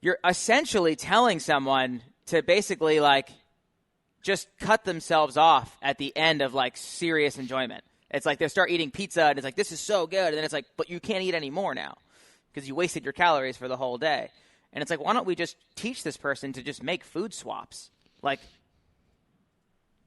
you're essentially telling someone to basically like just cut themselves off at the end of like serious enjoyment. It's like they start eating pizza and it's like, this is so good. And then it's like, but you can't eat any more now because you wasted your calories for the whole day. And it's like, why don't we just teach this person to just make food swaps? Like,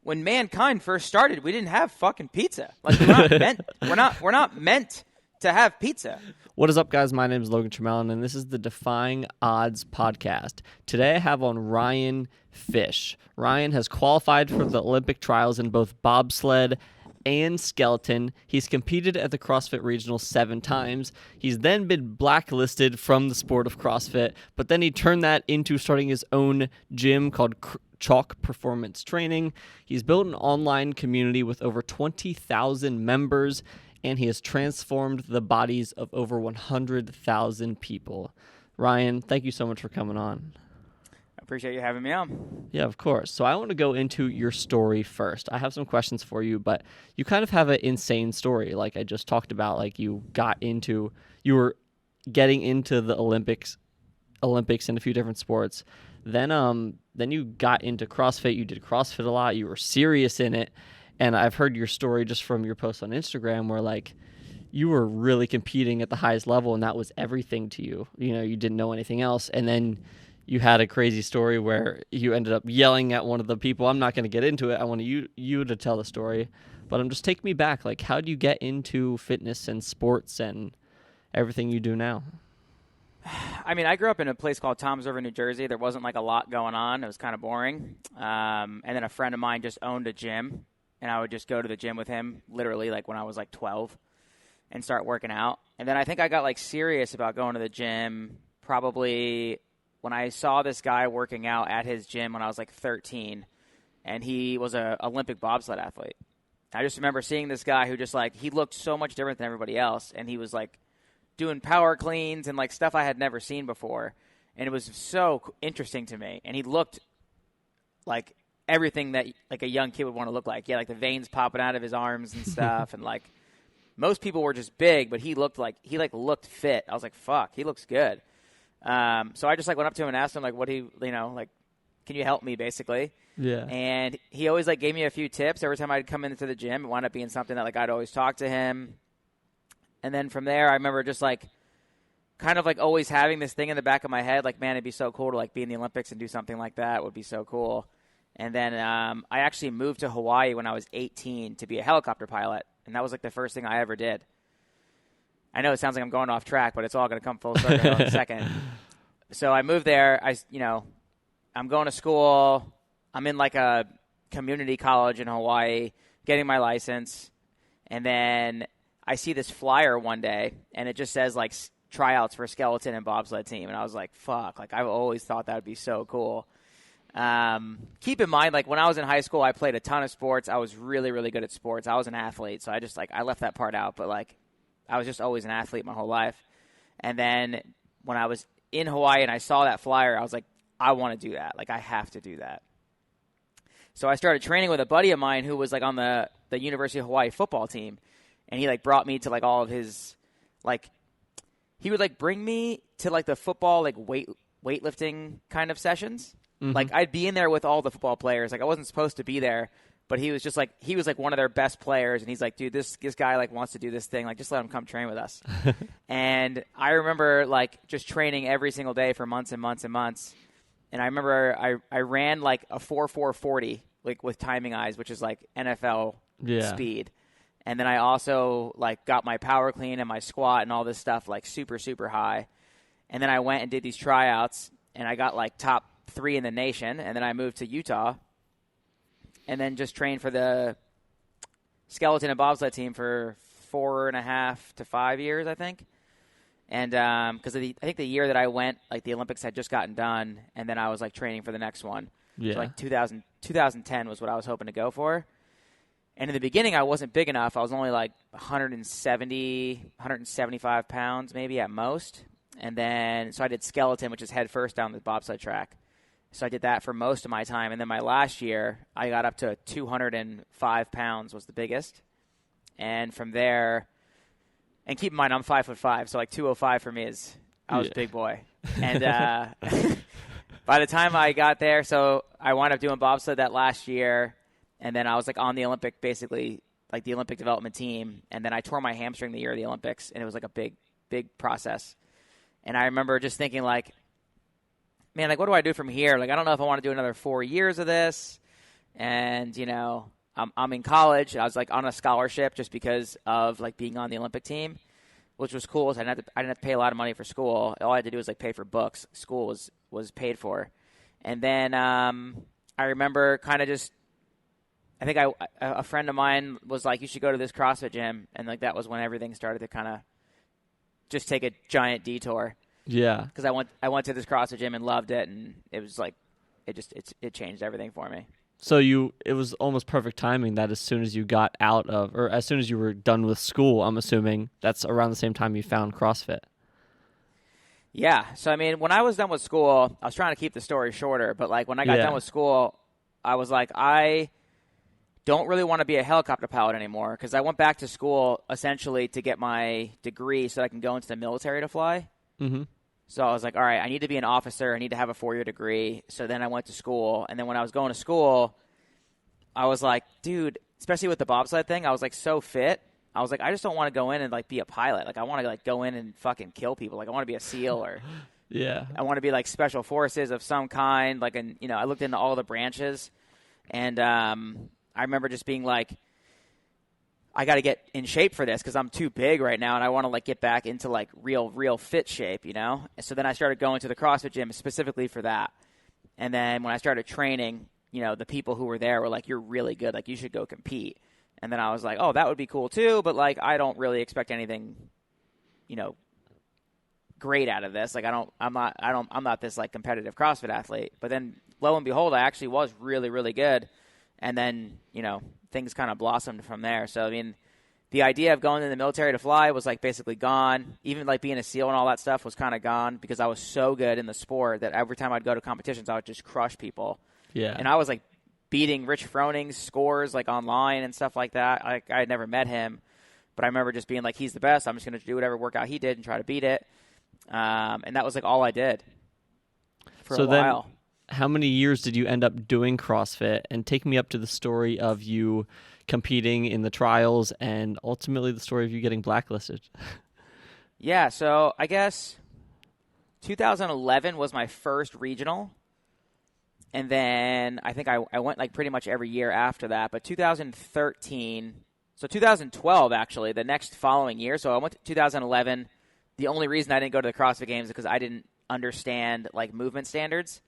when mankind first started, we didn't have fucking pizza. Like, we're not meant to have pizza. What is up, guys? My name is Logan Tremelin, and this is the Defying Odds podcast. Today I have on Ryan Fisch. Ryan has qualified for the Olympic trials in both bobsled and skeleton. He's competed at the CrossFit Regional 7 times. He's then been blacklisted from the sport of CrossFit, but then he turned that into starting his own gym called Chalk Performance Training. He's built an online community with over 20,000 members, and he has transformed the bodies of over 100,000 people. Ryan, thank you so much for coming on. I appreciate you having me on. Yeah, of course. So I want to go into your story first. I have some questions for you, but you kind of have an insane story. Like I just talked about, like you were getting into the Olympics in a few different sports. Then you got into CrossFit. You did CrossFit a lot. You were serious in it. And I've heard your story just from your post on Instagram where like you were really competing at the highest level and that was everything to you. You know, you didn't know anything else. And then you had a crazy story where you ended up yelling at one of the people. I'm not going to get into it. I want you to tell the story. But just take me back. Like, how do you get into fitness and sports and everything you do now? I mean, I grew up in a place called Toms River, New Jersey. There wasn't like a lot going on. It was kind of boring. And then a friend of mine just owned a gym, and I would just go to the gym with him literally like when I was like 12 and start working out. And then I think I got like serious about going to the gym probably when I saw this guy working out at his gym when I was like 13, and he was an Olympic bobsled athlete. I just remember seeing this guy who just like, he looked so much different than everybody else, and he was like doing power cleans and like stuff I had never seen before, and it was so interesting to me. And he looked like everything that like a young kid would want to look like. He had like the veins popping out of his arms and stuff, and like most people were just big, but he looked fit. I was like, fuck, he looks good. So I just like went up to him and asked him like, can you help me basically? Yeah. And he always like gave me a few tips every time I'd come into the gym. It wound up being something that like I'd always talk to him. And then from there, I remember just like kind of like always having this thing in the back of my head, like, man, it'd be so cool to like be in the Olympics and do something like that. It would be so cool. And then I actually moved to Hawaii when I was 18 to be a helicopter pilot. And that was like the first thing I ever did. I know it sounds like I'm going off track, but it's all going to come full circle in a second. So I moved there. I'm going to school. I'm in like a community college in Hawaii, getting my license. And then I see this flyer one day, and it just says like tryouts for skeleton and bobsled team. And I was like, fuck, like I've always thought that would be so cool. Keep in mind, like when I was in high school, I played a ton of sports. I was really, really good at sports. I was an athlete. So I left that part out, but like I was just always an athlete my whole life. And then when I was in Hawaii and I saw that flyer, I was like, I want to do that. Like I have to do that. So I started training with a buddy of mine who was like on the University of Hawaii football team. And he like brought me to like all of his, like, he would like bring me to like the football, like weightlifting kind of sessions. Mm-hmm. Like I'd be in there with all the football players. Like I wasn't supposed to be there, but he was like one of their best players. And he's like, dude, this guy like wants to do this thing. Like just let him come train with us. And I remember like just training every single day for months and months and months. And I remember I ran like a 4.40 like with timing eyes, which is like NFL speed. And then I also like got my power clean and my squat and all this stuff like super, super high. And then I went and did these tryouts, and I got like top 3 in the nation. And then I moved to Utah and then just trained for the skeleton and bobsled team for 4.5 to 5 years, I think. And because I think the year that I went, like the Olympics had just gotten done, and then I was like training for the next one. Yeah. So like 2010 was what I was hoping to go for. And in the beginning, I wasn't big enough. I was only like 175 pounds maybe at most. And then, so I did skeleton, which is head first down the bobsled track. So I did that for most of my time. And then my last year, I got up to 205 pounds was the biggest. And from there, and keep in mind, I'm 5'5", so like 205 for me is I was a big boy. And by the time I got there, so I wound up doing bobsled that last year, and then I was like on the Olympic, basically like the Olympic development team, and then I tore my hamstring the year of the Olympics, and it was like a big process. And I remember just thinking like, man, like what do I do from here? Like I don't know if I want to do another 4 years of this. And, you know, I'm in college. I was like on a scholarship just because of like being on the Olympic team, which was cool. So I didn't have to pay a lot of money for school. All I had to do was like pay for books. School was paid for. And then I remember kind of just, I think a friend of mine was like, you should go to this CrossFit gym. And like that was when everything started to kind of just take a giant detour. Yeah. Because I went to this CrossFit gym and loved it, and it was like it changed everything for me. So it was almost perfect timing that as soon as you got out of, or as soon as you were done with school, I'm assuming that's around the same time you found CrossFit. Yeah. So, I mean, when I was done with school, I was trying to keep the story shorter, but like when I got done with school, I was like, I don't really want to be a helicopter pilot anymore because I went back to school essentially to get my degree so I can go into the military to fly. Mm-hmm. So I was like, all right, I need to be an officer. I need to have a 4-year degree. So then I went to school. And then when I was going to school, I was like, dude, especially with the bobsled thing, I was like so fit. I was like, I just don't want to go in and like be a pilot. Like I want to like go in and fucking kill people. Like I want to be a SEAL or I want to be like special forces of some kind. Like, and you know, I looked into all the branches, and I remember just being like, I got to get in shape for this because I'm too big right now, and I want to like get back into like real fit shape, you know? And so then I started going to the CrossFit gym specifically for that. And then when I started training, you know, the people who were there were like, you're really good. Like you should go compete. And then I was like, oh, that would be cool too. But like, I don't really expect anything, you know, great out of this. Like I'm not this like competitive CrossFit athlete. But then lo and behold, I actually was really, really good. And then, you know, things kind of blossomed from there. So, I mean, the idea of going in the military to fly was like basically gone. Even like being a SEAL and all that stuff was kind of gone because I was so good in the sport that every time I'd go to competitions, I would just crush people. Yeah. And I was like beating Rich Froning's scores like online and stuff like that. I had never met him, but I remember just being like, he's the best. I'm just going to do whatever workout he did and try to beat it. And that was like all I did for a while. Then how many years did you end up doing CrossFit? And take me up to the story of you competing in the trials and ultimately the story of you getting blacklisted. Yeah, so I guess 2011 was my first regional. And then I think I went like pretty much every year after that. But 2013, so 2012 actually, the next following year. So I went to 2011. The only reason I didn't go to the CrossFit Games is because I didn't understand like movement standards.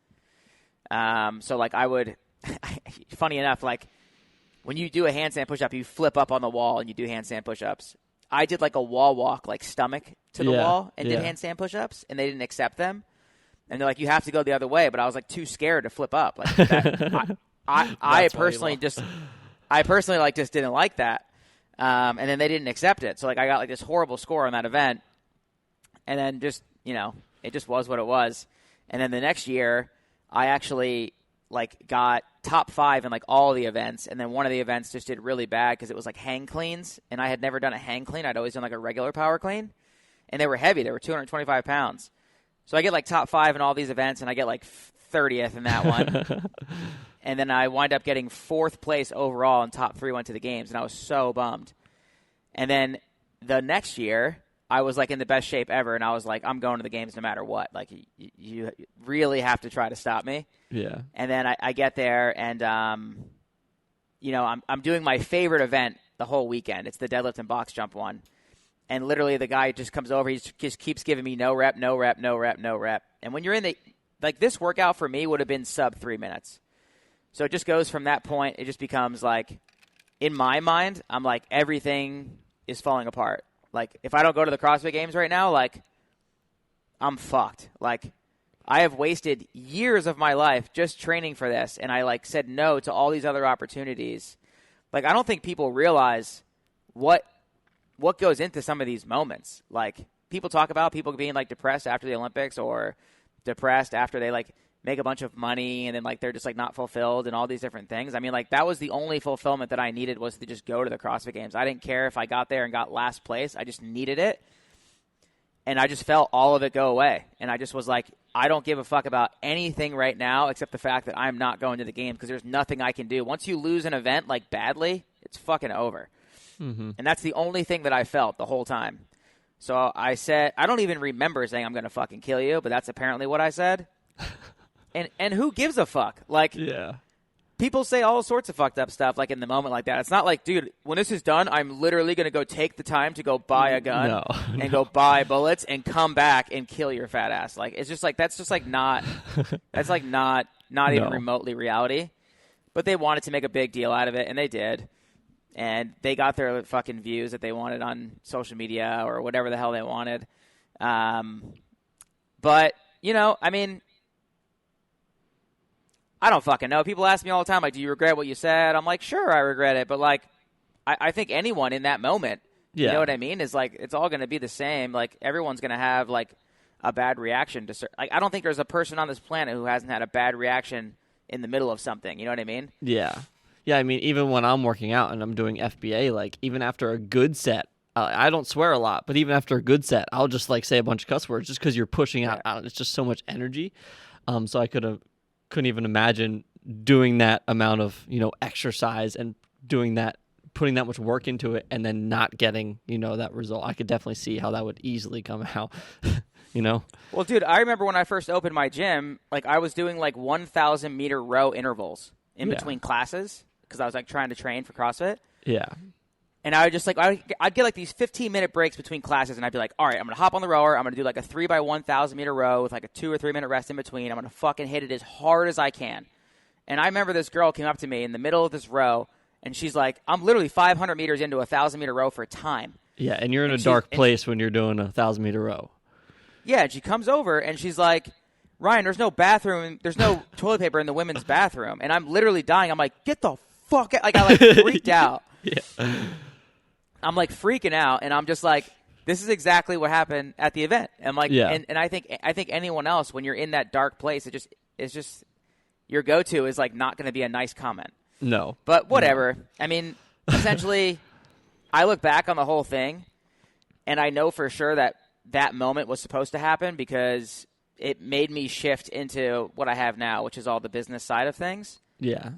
So like I would, funny enough, like when you do a handstand push-up, you flip up on the wall and you do handstand push-ups. I did like a wall walk, like stomach to the wall and did handstand push-ups, and they didn't accept them. And they're like, you have to go the other way. But I was like too scared to flip up. Like that, I personally just didn't like that. And then they didn't accept it. So like I got like this horrible score on that event. And then just, you know, it just was what it was. And then the next year, I actually like got top 5 in like all the events. And then one of the events just did really bad because it was like hang cleans. And I had never done a hang clean. I'd always done like a regular power clean. And they were heavy. They were 225 pounds. So I get like top 5 in all these events, and I get like 30th in that one. And then I wind up getting 4th place overall, and top 3 went to the games, and I was so bummed. And then the next year, I was like in the best shape ever, and I was like, I'm going to the games no matter what. Like, you really have to try to stop me. Yeah. And then I get there, and you know, I'm doing my favorite event the whole weekend. It's the deadlift and box jump one. And literally the guy just comes over. He just keeps giving me no rep, no rep, no rep, no rep. And when you're in the – like this workout for me would have been sub 3 minutes. So it just goes from that point. It just becomes like in my mind, I'm like everything is falling apart. Like if I don't go to the CrossFit Games right now, like I'm fucked. Like I have wasted years of my life just training for this. And I like said no to all these other opportunities. Like I don't think people realize what goes into some of these moments. Like people talk about people being like depressed after the Olympics or depressed after they like make a bunch of money and then like they're just like not fulfilled and all these different things. I mean, like that was the only fulfillment that I needed was to just go to the CrossFit Games. I didn't care if I got there and got last place. I just needed it. And I just felt all of it go away. And I just was like, I don't give a fuck about anything right now except the fact that I'm not going to the game because there's nothing I can do. Once you lose an event like badly, it's fucking over. Mm-hmm. And that's the only thing that I felt the whole time. So I said, I don't even remember saying I'm going to fucking kill you, but that's apparently what I said. And who gives a fuck? Like, yeah. People say all sorts of fucked up stuff like in the moment like that. It's not like, dude, when this is done, I'm literally going to go take the time to go buy a gun and go buy bullets and come back and kill your fat ass. Like, it's just like, that's just like not, that's like not even remotely reality. But they wanted to make a big deal out of it, and they did. And they got their fucking views that they wanted on social media or whatever the hell they wanted. But, you know, I mean, I don't fucking know. People ask me all the time, like, do you regret what you said? I'm like, sure, I regret it. But, like, I think anyone in that moment, you know what I mean, is like, it's all going to be the same. Like, everyone's going to have, like, a bad reaction to like, I don't think there's a person on this planet who hasn't had a bad reaction in the middle of something. You know what I mean? Yeah. Yeah, I mean, even when I'm working out and I'm doing FBA, like, even after a good set, I don't swear a lot, but even after a good set, I'll just, like, say a bunch of cuss words just because you're pushing out. It's just so much energy. So I couldn't even imagine doing that amount of, you know, exercise and doing that, putting that much work into it and then not getting, you know, that result. I could definitely see how that would easily come out, you know? Well, dude, I remember when I first opened my gym, like, I was doing, like, 1,000 meter row intervals in between classes because I was, like, trying to train for CrossFit. Yeah. And I would just, like, I'd get, like, these 15-minute breaks between classes, and I'd be like, all right, I'm going to hop on the rower. I'm going to do, like, a 3 by 1,000 meter row with, like, a 2 or 3 minute rest in between. I'm going to fucking hit it as hard as I can. And I remember this girl came up to me in the middle of this row, and she's like, I'm literally 500 meters into a 1,000 meter row for time. Yeah, and you're in a dark place when you're doing a 1,000 meter row. Yeah, and she comes over, and she's like, Ryan, there's no bathroom, there's no toilet paper in the women's bathroom. And I'm literally dying. I'm like, get the fuck out. Like, I, like, freaked out. Yeah. I'm like freaking out, and I'm just like, this is exactly what happened at the event. And like, and I think anyone else, when you're in that dark place, it's just your go-to is like not going to be a nice comment. No, but whatever. No. I mean, essentially, I look back on the whole thing, and I know for sure that moment was supposed to happen because it made me shift into what I have now, which is all the business side of things. Yeah.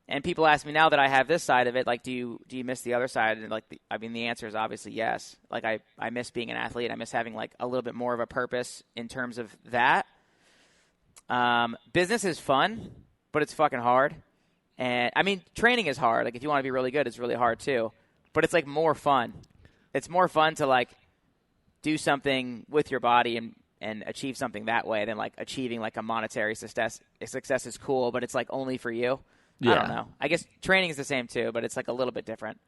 And people ask me now that I have this side of it, like, do you miss the other side? And like, I mean, the answer is obviously yes. Like, I miss being an athlete. I miss having like a little bit more of a purpose in terms of that. Business is fun, but it's fucking hard. And I mean, training is hard. Like, if you want to be really good, it's really hard too. But it's like more fun. It's more fun to like do something with your body and achieve something that way than like achieving like a monetary success. Success is cool, but it's like only for you. Yeah. I don't know. I guess training is the same too, but it's like a little bit different.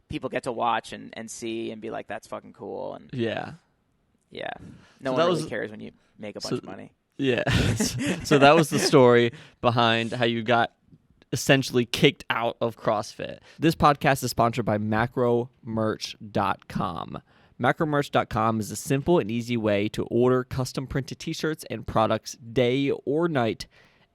People get to watch and see and be like, that's fucking cool. And yeah. No one really cares when you make a bunch of money. Yeah. So that was the story behind how you got essentially kicked out of CrossFit. This podcast is sponsored by macromerch.com. Macromerch.com is a simple and easy way to order custom printed t-shirts and products day or night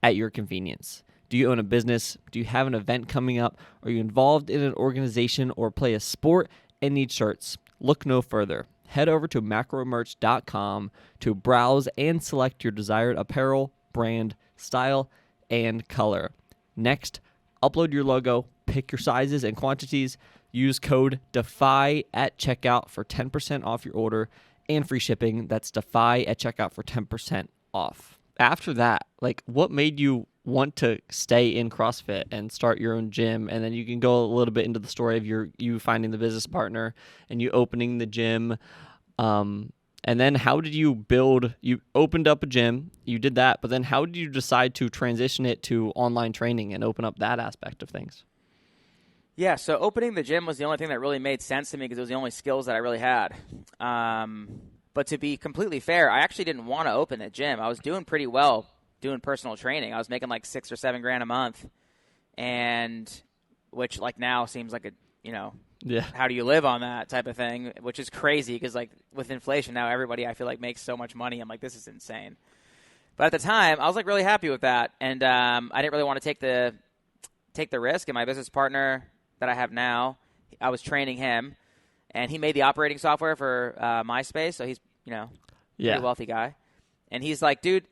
at your convenience. Do you own a business? Do you have an event coming up? Are you involved in an organization or play a sport and need shirts? Look no further. Head over to macromerch.com to browse and select your desired apparel, brand, style, and color. Next, upload your logo, pick your sizes and quantities, use code DEFY at checkout for 10% off your order and free shipping. That's DEFY at checkout for 10% off. After that, like, what made you want to stay in CrossFit and start your own gym? And then you can go a little bit into the story of you finding the business partner and you opening the gym. And then how did you opened up a gym, you did that, but then how did you decide to transition it to online training and open up that aspect of things? Yeah, so opening the gym was the only thing that really made sense to me because it was the only skills that I really had. But to be completely fair, I actually didn't want to open a gym. I was doing pretty well doing personal training. I was making like $6,000 or $7,000 a month, and which like now seems like how do you live on that type of thing, which is crazy because like with inflation now everybody I feel like makes so much money. I'm like, this is insane. But at the time I was like really happy with that, and I didn't really want to take the risk. And my business partner that I have now, I was training him, and he made the operating software for MySpace, so pretty wealthy guy. And he's like, dude,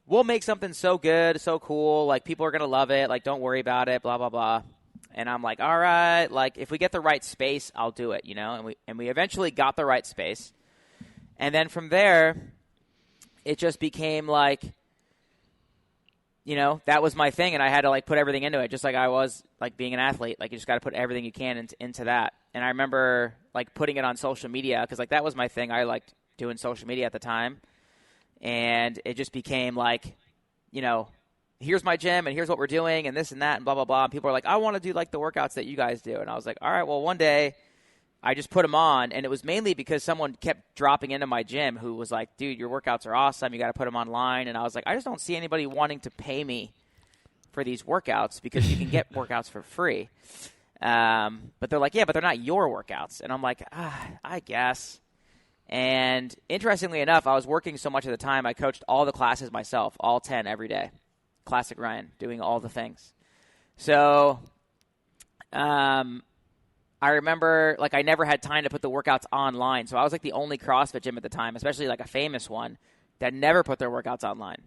we'll make something so good, so cool. Like, people are going to love it. Like, don't worry about it, blah, blah, blah. And I'm like, all right, like, if we get the right space, I'll do it, And we eventually got the right space. And then from there, it just became like, that was my thing. And I had to, like, put everything into it, just like I was, like, being an athlete. Like, you just got to put everything you can into that. And I remember, like, putting it on social media because, like, that was my thing. I liked doing social media at the time. And it just became like, here's my gym and here's what we're doing and this and that and blah, blah, blah. And people are like, I want to do like the workouts that you guys do. And I was like, all right, well, one day I just put them on. And it was mainly because someone kept dropping into my gym who was like, dude, your workouts are awesome. You got to put them online. And I was like, I just don't see anybody wanting to pay me for these workouts because you can get workouts for free. But they're like, yeah, but they're not your workouts. And I'm like, I guess. And interestingly enough, I was working so much at the time, I coached all the classes myself, all 10 every day. Classic Ryan, doing all the things. So I remember, like, I never had time to put the workouts online. So I was, like, the only CrossFit gym at the time, especially, like, a famous one, that never put their workouts online.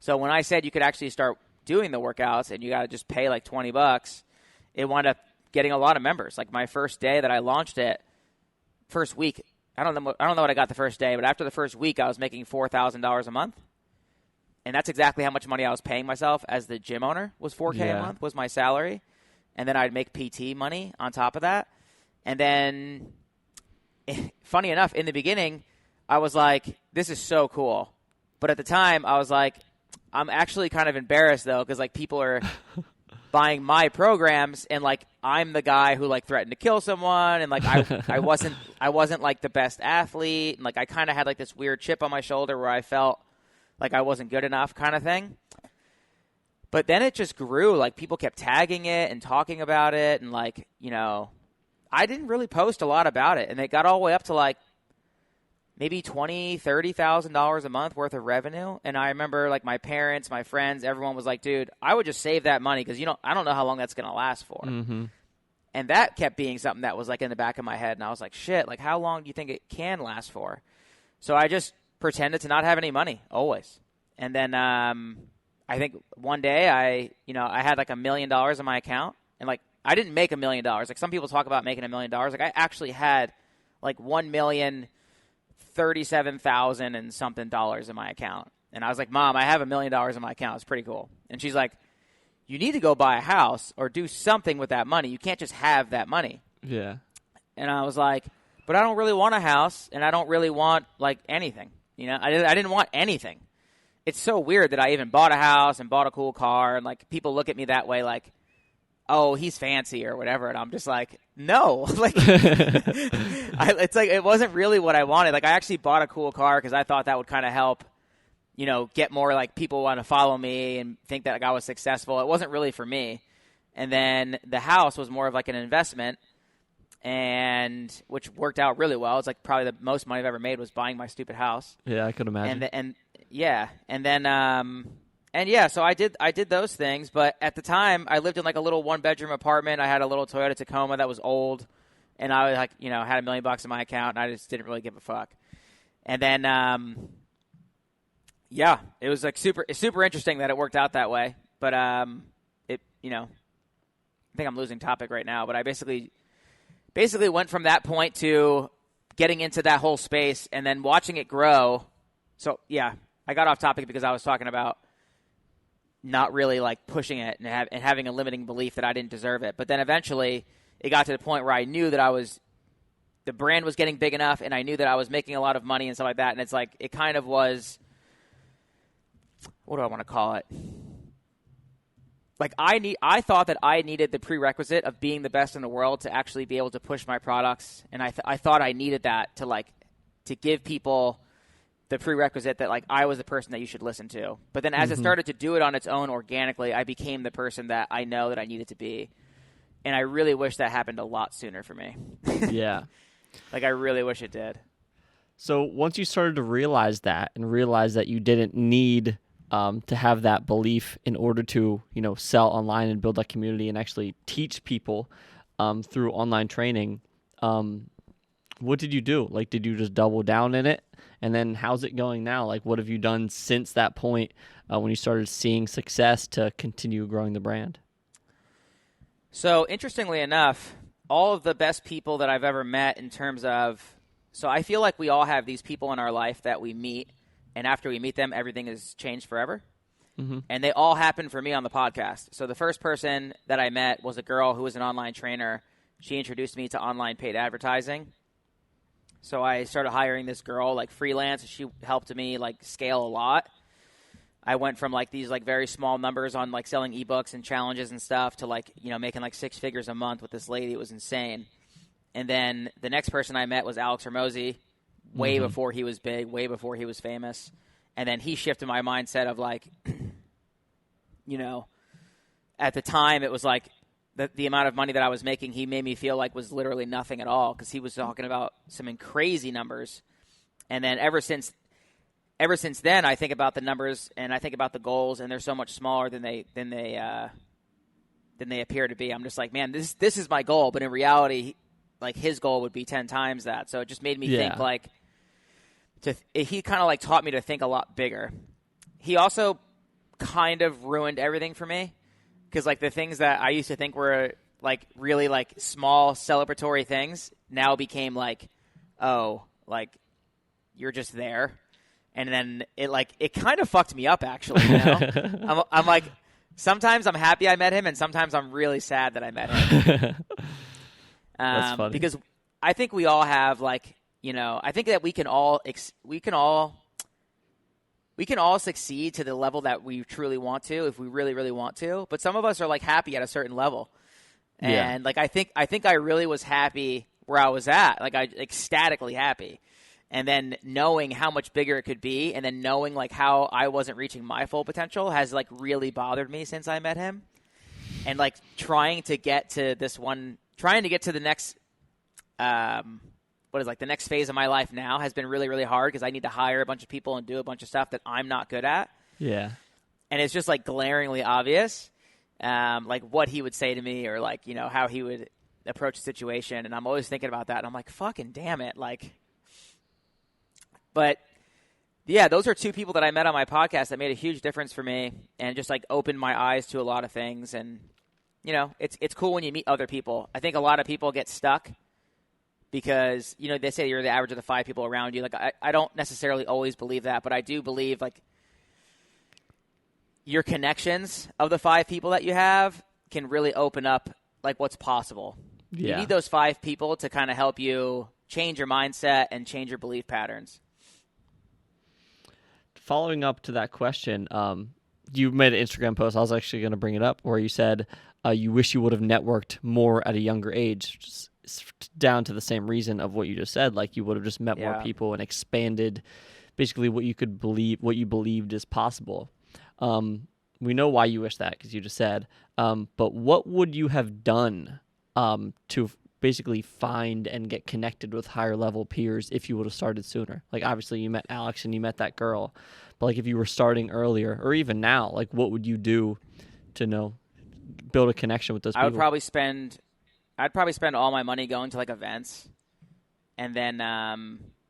So when I said you could actually start doing the workouts and you got to just pay, like, $20, it wound up getting a lot of members. Like, my first day that I launched it, first week, I don't know what I got the first day, but after the first week, I was making $4,000 a month. And that's exactly how much money I was paying myself as the gym owner, was $4K a month, was my salary. And then I'd make PT money on top of that. And then, funny enough, in the beginning, I was like, this is so cool. But at the time, I was like, I'm actually kind of embarrassed, though, because, like, people are buying my programs, and, like, I'm the guy who, like, threatened to kill someone, and, like, I wasn't like the best athlete, and, like, I kind of had, like, this weird chip on my shoulder where I felt like I wasn't good enough kind of thing. But then it just grew. Like, people kept tagging it and talking about it, and, like, I didn't really post a lot about it, and it got all the way up to, like, maybe $20,000, $30,000 a month worth of revenue. And I remember, like, my parents, my friends, everyone was like, dude, I would just save that money because, I don't know how long that's going to last for. Mm-hmm. And that kept being something that was, like, in the back of my head. And I was like, shit, like, how long do you think it can last for? So I just pretended to not have any money, always. And then I think one day I had, like, $1 million in my account. And, like, I didn't make $1 million. Like, some people talk about making $1 million. Like, I actually had, like, $1,037,000 and something dollars in my account. And I was like, Mom, I have $1 million in my account. It's pretty cool. And she's like, you need to go buy a house or do something with that money. You can't just have that money. Yeah. And I was like, but I don't really want a house, and I don't really want, like, anything. I didn't want anything. It's so weird that I even bought a house and bought a cool car, and, like, people look at me that way, like, oh, he's fancy or whatever. And I'm just like, no, like, it's like, it wasn't really what I wanted. Like, I actually bought a cool car because I thought that would kind of help, get more, like, people want to follow me and think that, like, I was successful. It wasn't really for me. And then the house was more of, like, an investment, and which worked out really well. It's like probably the most money I've ever made was buying my stupid house. Yeah, I could imagine. So I did those things, but at the time I lived in, like, a little 1-bedroom apartment. I had a little Toyota Tacoma that was old, and I was, like, had $1 million in my account, and I just didn't really give a fuck. And then, it was, like, super interesting that it worked out that way. But I think I'm losing topic right now, but I basically went from that point to getting into that whole space and then watching it grow. So, yeah, I got off topic because I was talking about not really, like, pushing it and having a limiting belief that I didn't deserve it. But then eventually it got to the point where I knew that the brand was getting big enough, and I knew that I was making a lot of money and stuff like that. And it's like, it kind of was, what do I want to call it? Like, I thought that I needed the prerequisite of being the best in the world to actually be able to push my products. And I thought I needed that to give people the prerequisite that, like, I was the person that you should listen to. But then as it started to do it on its own organically, I became the person that I know that I needed to be. And I really wish that happened a lot sooner for me. Yeah. Like, I really wish it did. So once you started to realize that and realize that you didn't need to have that belief in order to, sell online and build that community and actually teach people through online training, What did you do? Like, did you just double down in it? And then how's it going now? Like, what have you done since that point when you started seeing success to continue growing the brand? So interestingly enough, all of the best people that I've ever met in terms of, so I feel like we all have these people in our life that we meet, and after we meet them, everything has changed forever. Mm-hmm. And they all happened for me on the podcast. So the first person that I met was a girl who was an online trainer. She introduced me to online paid advertising. So I started hiring this girl like freelance. She helped me like scale a lot. I went from like these like very small numbers on like selling ebooks and challenges and stuff to like, you know, making like 6 figures a month with this lady. It was insane. And then the next person I met was Alex Hormozi, way before he was big, way before he was famous. And then he shifted my mindset of like, you know, at the time it was like the amount of money that I was making, he made me feel like was literally nothing at all because he was talking about some crazy numbers. And then ever since then, I think about the numbers and I think about the goals, and they're so much smaller than they appear to be. I'm just like, man, this is my goal, but in reality, like his goal would be 10 times that. So it just made me think like he kind of like taught me to think a lot bigger. He also kind of ruined everything for me because like the things that I used to think were like really like small celebratory things now became like, oh, like you're just there. And then it kind of fucked me up, actually. You know? I'm like, sometimes I'm happy I met him, and sometimes I'm really sad that I met him. That's funny. Because I think we all have like, you know, I think that we can all succeed to the level that we truly want to, if we really, really want to. But some of us are like happy at a certain level, and like I think I really was happy where I was at, like I ecstatically happy. And then knowing how much bigger it could be, and then knowing like how I wasn't reaching my full potential has like really bothered me since I met him. And like trying to get to the next, the next phase of my life now has been really, really hard because I need to hire a bunch of people and do a bunch of stuff that I'm not good at. Yeah. And it's just like glaringly obvious, like what he would say to me or like, you know, how he would approach the situation. And I'm always thinking about that. And I'm like, fucking damn it. Like, but yeah, those are 2 people that I met on my podcast that made a huge difference for me and just like opened my eyes to a lot of things. And, you know, it's cool when you meet other people. I think a lot of people get stuck because, you know, they say you're the average of the 5 people around you. Like, I don't necessarily always believe that, but I do believe like your connections of the 5 people that you have can really open up like what's possible. Yeah. You need those 5 people to kind of help you change your mindset and change your belief patterns. Following up to that question, you made an Instagram post. I was actually going to bring it up where you said you wish you would have networked more at a younger age, just down to the same reason of what you just said. Like you would have just met more people and expanded basically what you believed is possible. We know why you wish that because you just said, but what would you have done to basically find and get connected with higher level peers if you would have started sooner? Like obviously you met Alex and you met that girl, but like if you were starting earlier or even now, like what would you do to build a connection with those people? I'd probably spend all my money going to like events, and then I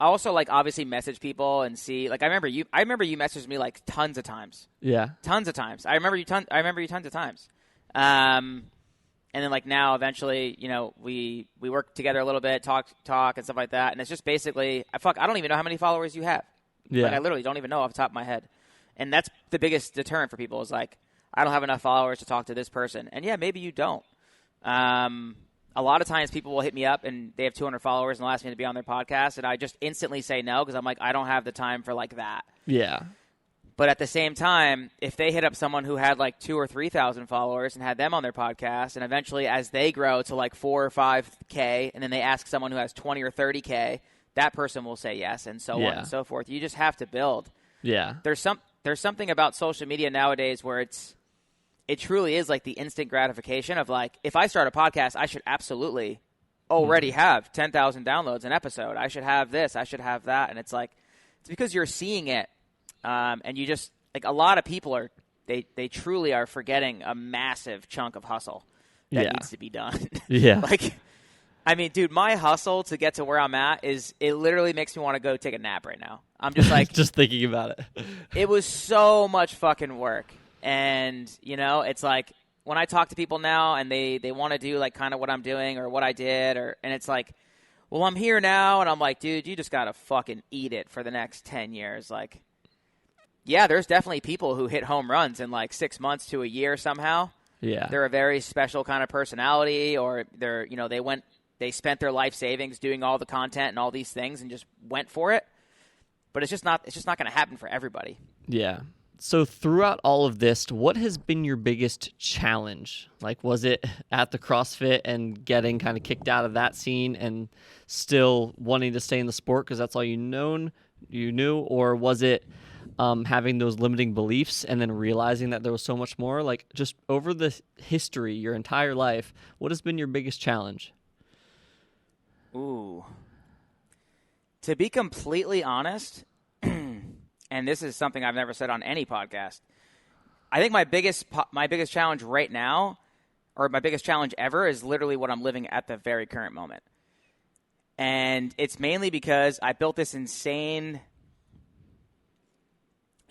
also like obviously message people and see. Like I remember you messaged me like tons of times. Yeah, tons of times. I remember you tons of times. And then, like, now, eventually, you know, we work together a little bit, talk and stuff like that. And it's just basically, I don't even know how many followers you have. Yeah. Like, I literally don't even know off the top of my head. And that's the biggest deterrent for people is, like, I don't have enough followers to talk to this person. And, yeah, maybe you don't. A lot of times people will hit me up and they have 200 followers and they'll ask me to be on their podcast. And I just instantly say no because I'm like, I don't have the time for, like, that. Yeah. But at the same time, if they hit up someone who had like 2,000 or 3,000 followers and had them on their podcast, and eventually as they grow to like 4 or 5K, and then they ask someone who has 20 or 30K, that person will say yes, and so on and so forth. You just have to build. Yeah. There's something about social media nowadays where it truly is like the instant gratification of like, if I start a podcast, I should absolutely already have 10,000 downloads an episode. I should have this. I should have that. And it's like, it's because you're seeing it. And you just like a lot of people they truly are forgetting a massive chunk of hustle that needs to be done. Yeah. Like I mean, dude, my hustle to get to where I'm at it literally makes me want to go take a nap right now. I'm just like, just thinking about it. It was so much fucking work. And, it's like when I talk to people now and they want to do like kind of what I'm doing or what I did, and it's like, well, I'm here now. And I'm like, dude, you just got to fucking eat it for the next 10 years. Like, yeah, there's definitely people who hit home runs in like 6 months to a year somehow. Yeah. They're a very special kind of personality, or they spent their life savings doing all the content and all these things and just went for it. But it's just not going to happen for everybody. Yeah. So throughout all of this, what has been your biggest challenge? Like, was it at the CrossFit and getting kind of kicked out of that scene and still wanting to stay in the sport because that's all you knew? Or was it having those limiting beliefs and then realizing that there was so much more? Like, just over the history, your entire life, what has been your biggest challenge? Ooh. To be completely honest, and this is something I've never said on any podcast, I think my biggest challenge right now, or my biggest challenge ever, is literally what I'm living at the very current moment. And it's mainly because I built this insane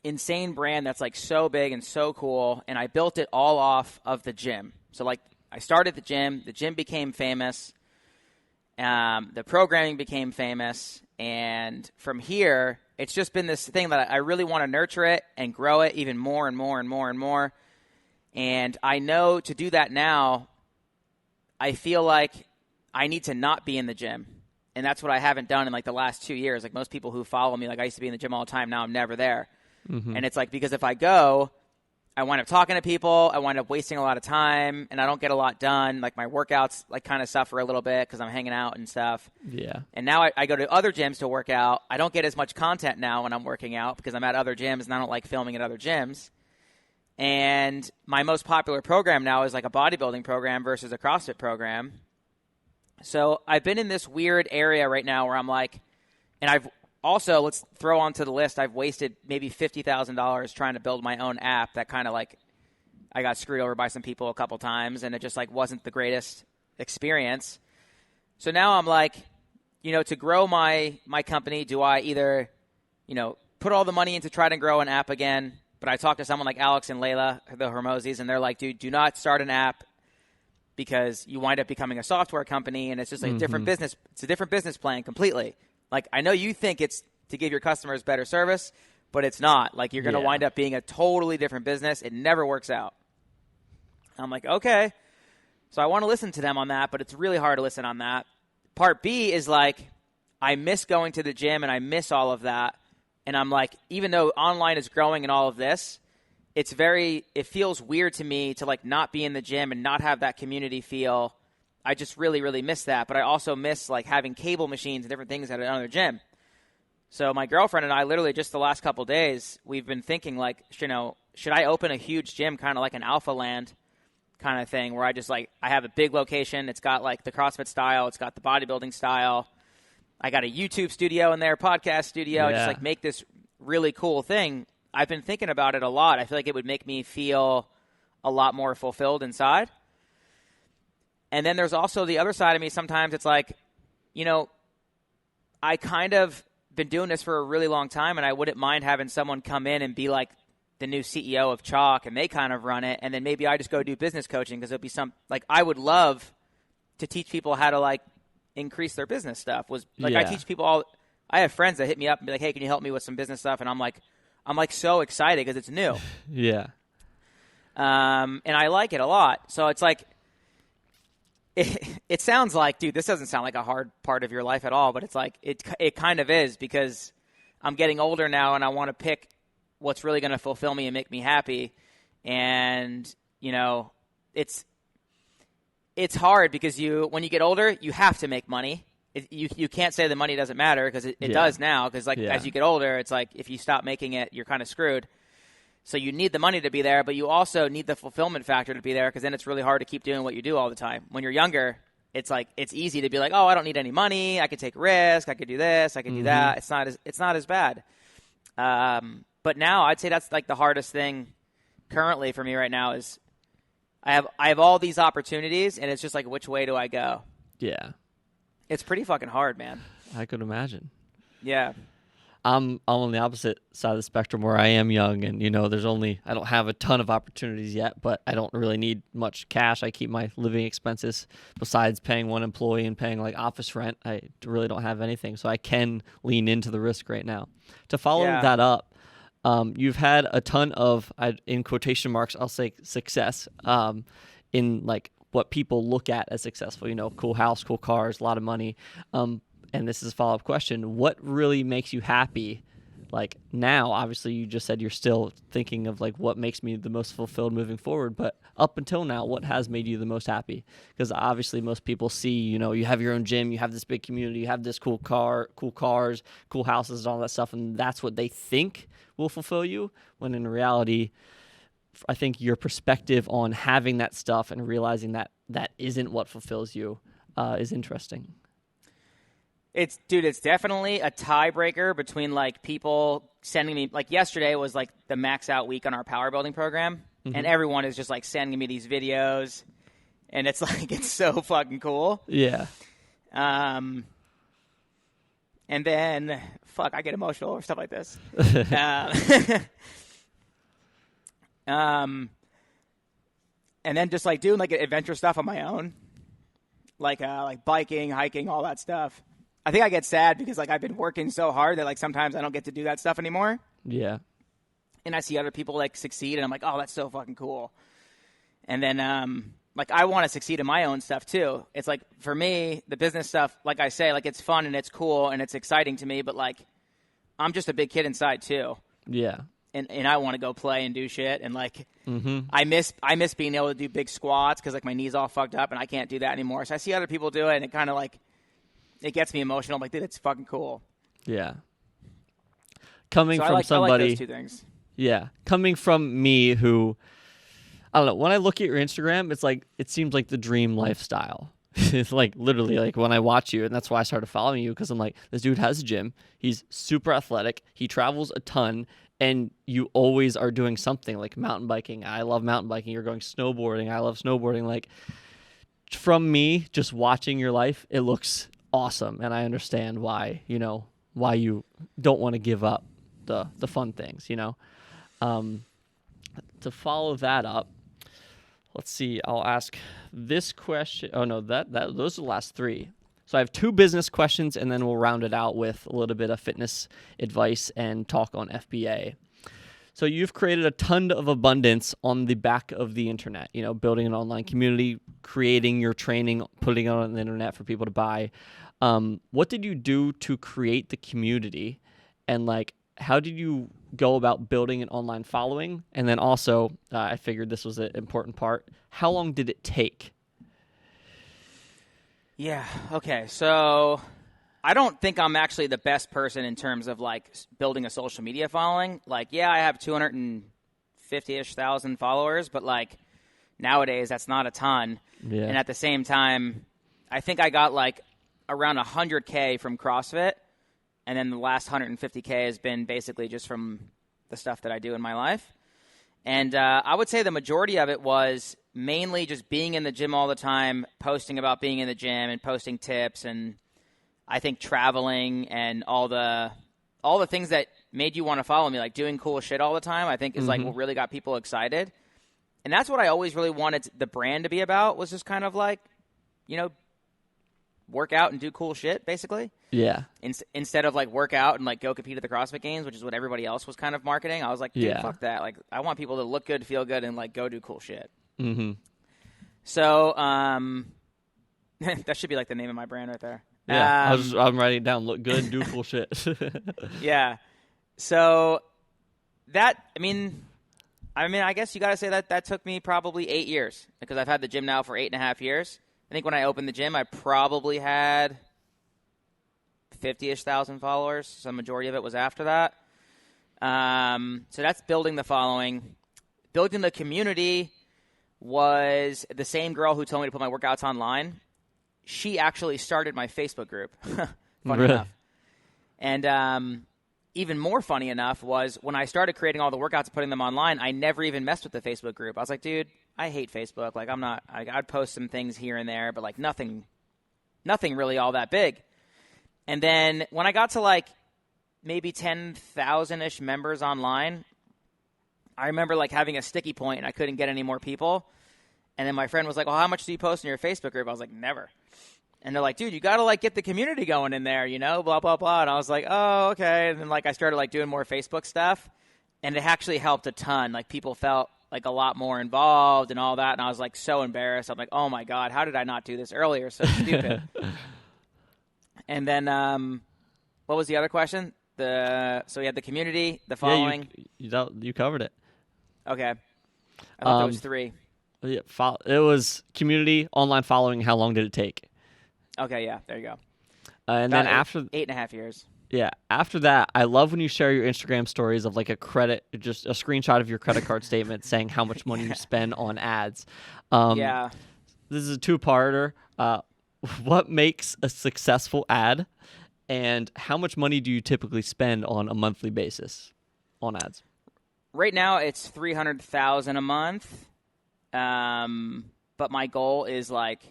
brand that's like so big and so cool, and I built it all off of the gym. So like I started the gym became famous, the programming became famous, and from here it's just been this thing that I really want to nurture it and grow it even more and more and more and more. And I know to do that now, I feel like I need to not be in the gym. And that's what I haven't done in like the last 2 years. Like most people who follow me, like I used to be in the gym all the time. Now I'm never there. Mm-hmm. And it's like, because if I go, I wind up talking to people, I wind up wasting a lot of time, and I don't get a lot done. Like my workouts like kind of suffer a little bit because I'm hanging out and stuff. Yeah. And now I go to other gyms to work out. I don't get as much content now when I'm working out because I'm at other gyms and I don't like filming at other gyms. And my most popular program now is like a bodybuilding program versus a CrossFit program. So I've been in this weird area right now where I'm like, and I've also, let's throw onto the list, I've wasted maybe $50,000 trying to build my own app that kind of like, I got screwed over by some people a couple times, and it just like wasn't the greatest experience. So now I'm like, to grow my company, do I either, put all the money in to try to grow an app again? But I talked to someone like Alex and Layla, the Hermosis, and they're like, dude, do not start an app because you wind up becoming a software company, and it's just like a different business. It's a different business plan completely. Like, I know you think it's to give your customers better service, but it's not. Like, you're going to wind up being a totally different business. It never works out. I'm like, okay. So I want to listen to them on that, but it's really hard to listen on that. Part B is like, I miss going to the gym and I miss all of that. And I'm like, even though online is growing and all of this, it feels weird to me to like not be in the gym and not have that community feel. I just really, really miss that. But I also miss like having cable machines and different things at another gym. So my girlfriend and I literally just the last couple days, we've been thinking like, should I open a huge gym kind of like an Alpha Land kind of thing where I have a big location. It's got like the CrossFit style. It's got the bodybuilding style. I got a YouTube studio in there, podcast studio. I just like make this really cool thing. I've been thinking about it a lot. I feel like it would make me feel a lot more fulfilled inside. And then there's also the other side of me. Sometimes it's like, I kind of been doing this for a really long time, and I wouldn't mind having someone come in and be like the new CEO of Chalk, and they kind of run it. And then maybe I just go do business coaching because it'd be I would love to teach people how to like increase their business stuff. I teach people I have friends that hit me up and be like, hey, can you help me with some business stuff? And I'm like so excited because it's new. Yeah. And I like it a lot. So it's like, it sounds like, dude, this doesn't sound like a hard part of your life at all, but it's like it kind of is because I'm getting older now and I want to pick what's really going to fulfill me and make me happy. And, it's hard because when you get older, you have to make money. You can't say the money doesn't matter because it does now because as you get older, it's like if you stop making it, you're kind of screwed. So you need the money to be there, but you also need the fulfillment factor to be there because then it's really hard to keep doing what you do all the time. When you're younger, it's like it's easy to be like, oh, I don't need any money. I could take risk. I could do this. I could do that. It's not as bad. But now I'd say that's like the hardest thing currently for me right now is I have all these opportunities, and it's just like which way do I go? Yeah. It's pretty fucking hard, man. I could imagine. Yeah. I'm on the opposite side of the spectrum where I am young and, I don't have a ton of opportunities yet, but I don't really need much cash. I keep my living expenses besides paying one employee and paying like office rent. I really don't have anything. So I can lean into the risk right now. To follow that up, you've had a ton of, in quotation marks, I'll say success in like what people look at as successful, cool house, cool cars, a lot of money. And this is a follow-up question. What really makes you happy? Like now, obviously, you just said you're still thinking of like what makes me the most fulfilled moving forward. But up until now, what has made you the most happy? Because obviously, most people see, you have your own gym, you have this big community, you have this cool cars, cool houses, and all that stuff, and that's what they think will fulfill you. When in reality, I think your perspective on having that stuff and realizing that that isn't what fulfills you is interesting. It's definitely a tiebreaker between like people sending me, like yesterday was like the max out week on our power building program, and everyone is just like sending me these videos, and it's like it's so fucking cool. Yeah. And then I get emotional or stuff like this. And then just like doing like adventure stuff on my own, like biking, hiking, all that stuff. I think I get sad because like I've been working so hard that like sometimes I don't get to do that stuff anymore. Yeah. And I see other people like succeed and I'm like, oh, that's so fucking cool. And then like I want to succeed in my own stuff too. It's like for me, the business stuff, like I say, like it's fun and it's cool and it's exciting to me, but like I'm just a big kid inside too. Yeah. And I want to go play and do shit and like I miss being able to do big squats because like my knee's all fucked up and I can't do that anymore. So I see other people do it and it kind of like it gets me emotional. I'm like, dude, it's fucking cool. Yeah. Coming from I like those two things. Yeah. Coming from me who, I don't know, when I look at your Instagram, it's like, it seems like the dream lifestyle. It's like literally like when I watch you, and that's why I started following you, because I'm like, this dude has a gym. He's super athletic. He travels a ton, and you always are doing something like mountain biking. I love mountain biking. You're going snowboarding. I love snowboarding. Like from me, just watching your life, it looks awesome, and I understand why you don't want to give up the fun things. To follow that up, let's see. I'll ask this question. Oh no, those are the last three. So I have two business questions, and then we'll round it out with a little bit of fitness advice and talk on FBA. So you've created a ton of abundance on the back of the internet, building an online community, creating your training, putting it on the internet for people to buy. What did you do to create the community, and like, how did you go about building an online following? And then also, I figured this was an important part. How long did it take? Yeah. Okay. So I don't think I'm actually the best person in terms of like building a social media following. Like, yeah, I have 250-ish thousand followers, but like nowadays that's not a ton. Yeah. And at the same time, I think I got like around 100K from CrossFit. And then the last 150K has been basically just from the stuff that I do in my life. And I would say the majority of it was mainly just being in the gym all the time, posting about being in the gym and posting tips, and I think traveling and all the things that made you want to follow me, like doing cool shit all the time, I think is like what really got people excited. And that's what I always really wanted the brand to be about, was just kind of like, work out and do cool shit, basically. Yeah. Instead of like work out and like go compete at the CrossFit Games, which is what everybody else was kind of marketing. I was like, dude, fuck that. Like, I want people to look good, feel good, and like go do cool shit. So, that should be like the name of my brand right there. Yeah. I'm writing it down. Look good, do cool shit. Yeah. So I guess you got to say that took me probably 8 years, because I've had the gym now for 8.5 years. I think when I opened the gym, I probably had 50-ish thousand followers. So the majority of it was after that. So that's building the following. Building the community was the same girl who told me to put my workouts online. She actually started my Facebook group. Funny enough. And even more funny enough was when I started creating all the workouts and putting them online, I never even messed with the Facebook group. I was like, dude, I hate Facebook. Like, I'd post some things here and there, but like nothing nothing really all that big. And then when I got to like maybe 10,000-ish members online, I remember like having a sticky point and I couldn't get any more people. And then my friend was like, well, how much do you post in your Facebook group? I was like, never. And they're like, dude, you got to like get the community going in there, blah, blah, blah. And I was like, oh, okay. And then like I started like doing more Facebook stuff, and it actually helped a ton. Like people felt like a lot more involved and all that. And I was like so embarrassed. I'm like, oh my God, how did I not do this earlier? So stupid. And then what was the other question? So we had the community, the following. Yeah, you covered it. Okay. I thought there was 3. Yeah, it was community, online following. How long did it take? Okay, yeah, there you go. And then after 8.5 years. Yeah, after that, I love when you share your Instagram stories of like just a screenshot of your credit card statement saying how much money you spend on ads. Yeah. This is a 2-parter. What makes a successful ad, and how much money do you typically spend on a monthly basis on ads? Right now, it's $300,000 a month. But my goal is like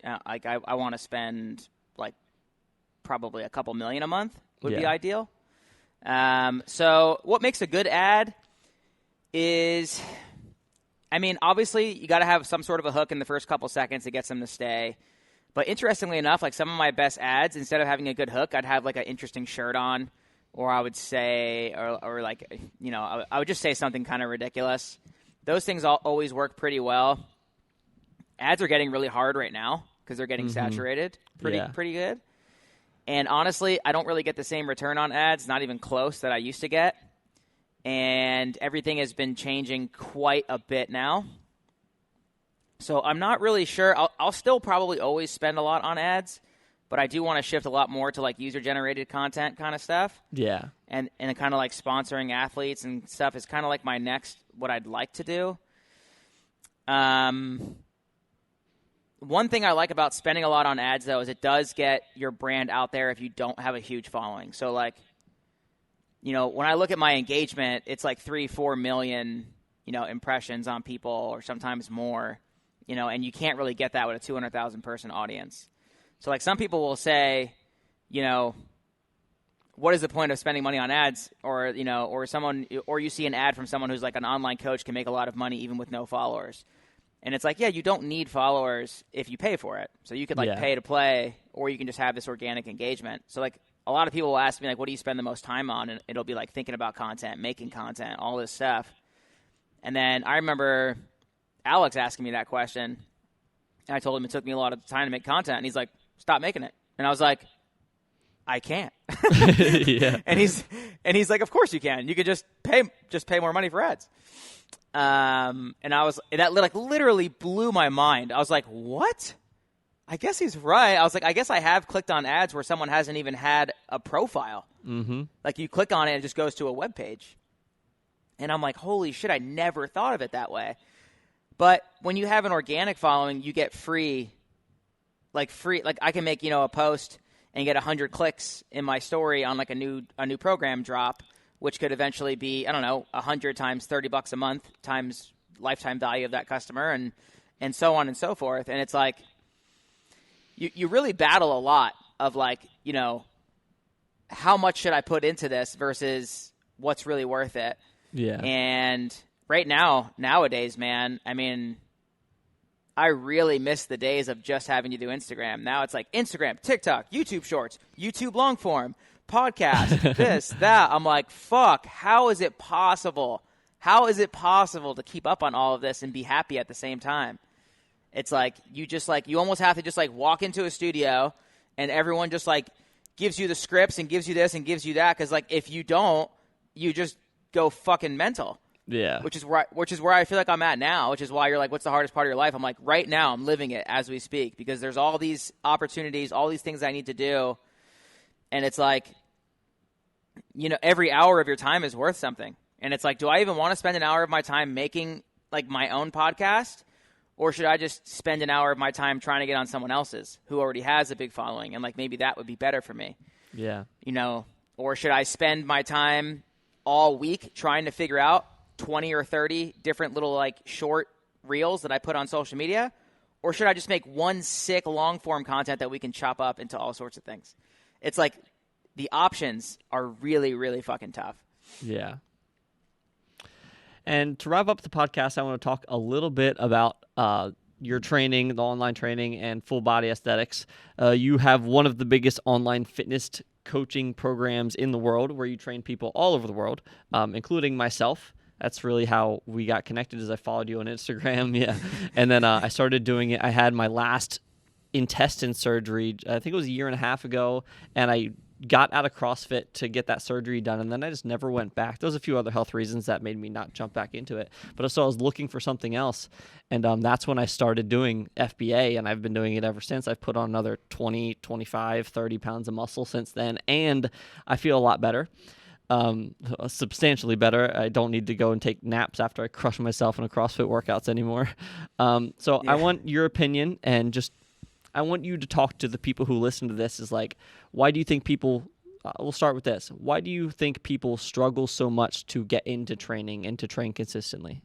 I want to spend like probably a couple million a month would be ideal. So what makes a good ad is, I mean, obviously you got to have some sort of a hook in the first couple seconds that gets them to stay. But interestingly enough, like some of my best ads, instead of having a good hook, I'd have like an interesting shirt on, or I would say, or like, I would just say something kind of ridiculous. Those things always work pretty well. Ads are getting really hard right now because they're getting saturated pretty good. And honestly, I don't really get the same return on ads, not even close, that I used to get. And everything has been changing quite a bit now. So I'm not really sure. I'll still probably always spend a lot on ads, but I do want to shift a lot more to like user-generated content kind of stuff. Yeah. And kind of like sponsoring athletes and stuff is kind of like my next, what I'd like to do. One thing I like about spending a lot on ads, though, is it does get your brand out there if you don't have a huge following. So, like, when I look at my engagement, it's like 3-4 million, impressions on people, or sometimes more, and you can't really get that with a 200,000 person audience. So, like, some people will say, what is the point of spending money on ads? Or, or you see an ad from someone who's like an online coach can make a lot of money even with no followers. And it's like, yeah, you don't need followers if you pay for it. So you could pay to play, or you can just have this organic engagement. So like a lot of people will ask me like, what do you spend the most time on? And it'll be like thinking about content, making content, all this stuff. And then I remember Alex asking me that question. And I told him it took me a lot of time to make content. And he's like, stop making it. And I was like, I can't. Yeah. And he's like, of course you can. You could just pay more money for ads. And that like literally blew my mind. I was like, what? I guess he's right. I was like, I guess I have clicked on ads where someone hasn't even had a profile. Mm-hmm. Like you click on it and it just goes to a web page. And I'm like, holy shit, I never thought of it that way. But when you have an organic following, you get free. Like I can make, a post and get 100 clicks in my story on like a new program drop, which could eventually be, I don't know, 100 times $30 a month times lifetime value of that customer, and so on and so forth. And it's like, you really battle a lot of like, how much should I put into this versus what's really worth it? Yeah. And right now, nowadays, man, I mean, I really miss the days of just having to do Instagram. Now it's like Instagram, TikTok, YouTube Shorts, YouTube long form, podcast, this, that. I'm like, fuck, how is it possible? How is it possible to keep up on all of this and be happy at the same time? It's like, you almost have to just like walk into a studio and everyone just like gives you the scripts and gives you this and gives you that. Cause like, if you don't, you just go fucking mental. Yeah. Which is where I feel like I'm at now, which is why you're like, what's the hardest part of your life? I'm like, right now I'm living it as we speak because there's all these opportunities, all these things I need to do. And it's like, every hour of your time is worth something. And it's like, do I even want to spend an hour of my time making like my own podcast? Or should I just spend an hour of my time trying to get on someone else's who already has a big following? And like, maybe that would be better for me. Yeah. Or should I spend my time all week trying to figure out 20 or 30 different little like short reels that I put on social media? Or should I just make one sick long-form content that we can chop up into all sorts of things? It's like the options are really, really fucking tough. Yeah. And to wrap up the podcast, I want to talk a little bit about your training, the online training, and full body aesthetics. You have one of the biggest online fitness coaching programs in the world, where you train people all over the world, including myself. That's really how we got connected, as I followed you on Instagram. Yeah. And then I started doing it. I had my last intestine surgery, I think it was a year and a half ago, and I got out of CrossFit to get that surgery done, and then I just never went back. There was a few other health reasons that made me not jump back into it, but so I was looking for something else, and that's when I started doing FBA, and I've been doing it ever since. I've put on another 20, 25, 30 pounds of muscle since then, and I feel a lot better, substantially better. I don't need to go and take naps after I crush myself in a CrossFit workouts anymore. So yeah. I want your opinion, and just I want you to talk to the people who listen to this. Is like, why do you think people, we'll start with this. Why do you think people struggle so much to get into training and to train consistently?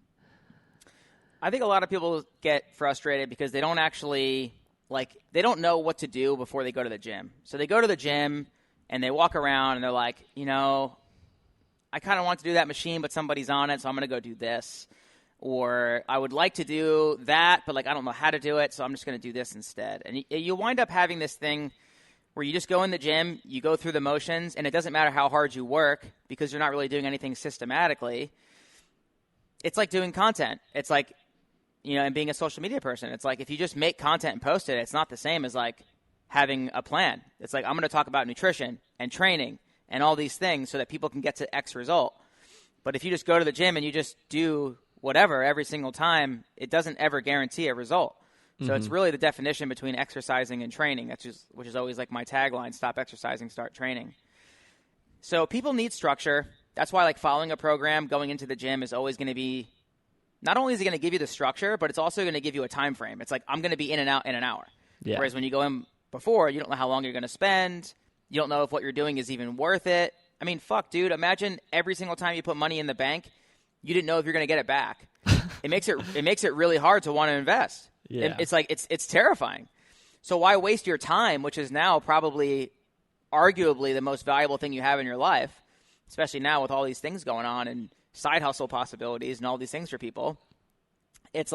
I think a lot of people get frustrated because they don't actually, they don't know what to do before they go to the gym. So they go to the gym and they walk around and they're like, I kind of want to do that machine, but somebody's on it, so I'm going to go do this. Or I would like to do that, but I don't know how to do it, so I'm just going to do this instead. And you wind up having this thing where you just go in the gym, you go through the motions, and it doesn't matter how hard you work because you're not really doing anything systematically. It's like doing content. It's like, and being a social media person. It's like if you just make content and post it, it's not the same as having a plan. It's like I'm going to talk about nutrition and training and all these things so that people can get to X result. But if you just go to the gym and you just do whatever every single time, it doesn't ever guarantee a result. So It's really the definition between exercising and training, which is always my tagline: stop exercising, start training. So people need structure. That's why following a program, going into the gym is always going to be, not only is it going to give you the structure, but it's also going to give you a time frame. It's I'm going to be in and out in an hour. Yeah. Whereas when you go in before, you don't know how long you're going to spend. You don't know if what you're doing is even worth it. I mean, fuck, dude, imagine every single time you put money in the bank, you didn't know if you're going to get it back. It makes it really hard to want to invest. Yeah. It's terrifying. So why waste your time, which is now probably arguably the most valuable thing you have in your life, especially now with all these things going on and side hustle possibilities and all these things for people. It's